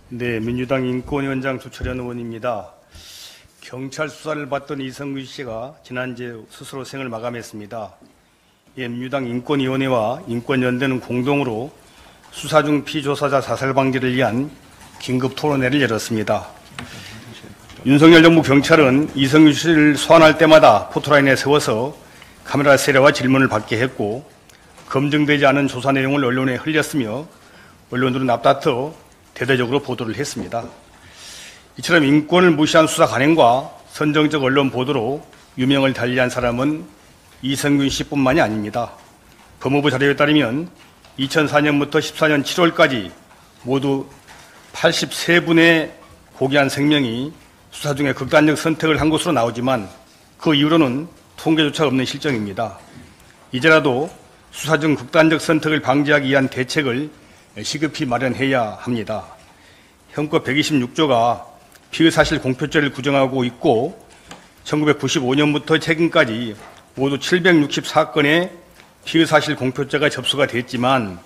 네, 민주당 인권위원장 주철현 의원입니다. 경찰 수사를 받던 이성균 씨가 지난주에 스스로 생을 마감했습니다. 예, 민주당 인권위원회와 인권연대는 공동으로 수사 중 피조사자 자살 방지를 위한 긴급 토론회를 열었습니다. 윤석열 정부 경찰은 이성균 씨를 소환할 때마다 포토라인에 세워서 카메라 세례와 질문을 받게 했고, 검증되지 않은 조사 내용을 언론에 흘렸으며 언론들은 앞다퉈 대대적으로 보도를 했습니다. 이처럼 인권을 무시한 수사 관행과 선정적 언론 보도로 유명을 달리한 사람은 이성균 씨뿐만이 아닙니다. 법무부 자료에 따르면 2004년부터 14년 7월까지 모두 83분의 고귀한 생명이 수사 중에 극단적 선택을 한 것으로 나오지만 그 이후로는 통계조차 없는 실정입니다. 이제라도 수사 중 극단적 선택을 방지하기 위한 대책을 시급히 마련해야 합니다. 형법 126조가 피의사실 공표죄를 구정하고 있고 1995년부터 최근까지 모두 764건의 피의사실 공표죄가 접수가 됐지만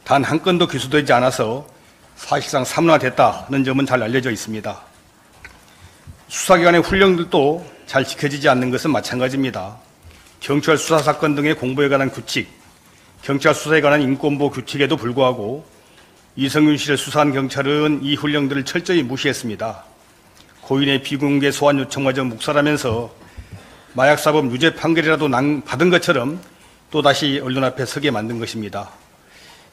단 한 건도 기소되지 않아서 사실상 사문화됐다는 점은 잘 알려져 있습니다. 수사기관의 훈령들도 잘 지켜지지 않는 것은 마찬가지입니다. 경찰 수사사건 등의 공보에 관한 규칙, 경찰 수사에 관한 인권보호 규칙에도 불구하고 이성균 씨를 수사한 경찰은 이 훈령들을 철저히 무시했습니다. 고인의 비공개 소환 요청마저 묵살하면서 마약사범 유죄 판결이라도 받은 것처럼 또다시 언론 앞에 서게 만든 것입니다.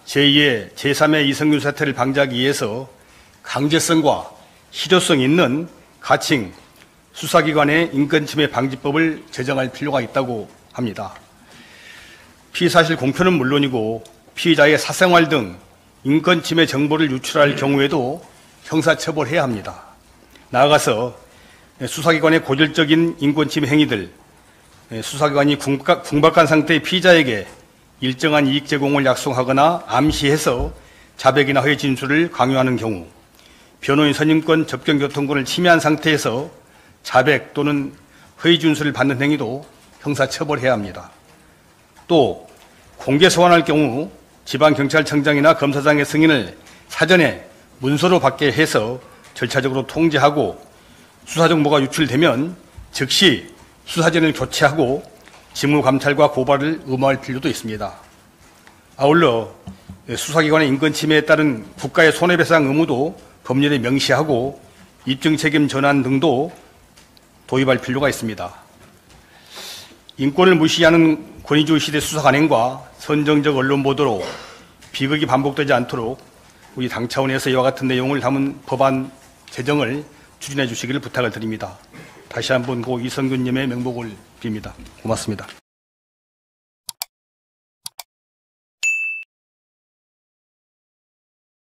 제2의 제3의 이성균 사태를 방지하기 위해서 강제성과 실효성 있는 가칭 수사기관의 인권침해 방지법을 제정할 필요가 있다고 합니다. 피의사실 공표는 물론이고 피의자의 사생활 등 인권침해 정보를 유출할 경우에도 형사처벌해야 합니다. 나아가서 수사기관의 고질적인 인권침해 행위들, 수사기관이 궁박한 상태의 피의자에게 일정한 이익 제공을 약속하거나 암시해서 자백이나 허위 진술을 강요하는 경우, 변호인 선임권, 접견교통권을 침해한 상태에서 자백 또는 허위 진술을 받는 행위도 형사처벌해야 합니다. 또 공개 소환할 경우 지방경찰청장이나 검사장의 승인을 사전에 문서로 받게 해서 절차적으로 통제하고 수사정보가 유출되면 즉시 수사진을 교체하고 직무감찰과 고발을 의무화할 필요도 있습니다. 아울러 수사기관의 인권침해에 따른 국가의 손해배상 의무도 법률에 명시하고 입증책임 전환 등도 도입할 필요가 있습니다. 인권을 무시하는 권위주의 시대 수사 관행과 선정적 언론 보도로 비극이 반복되지 않도록 우리 당 차원에서 이와 같은 내용을 담은 법안 제정을 추진해 주시기를 부탁을 드립니다. 다시 한번 고 이성균님의 명복을 빕니다. 고맙습니다.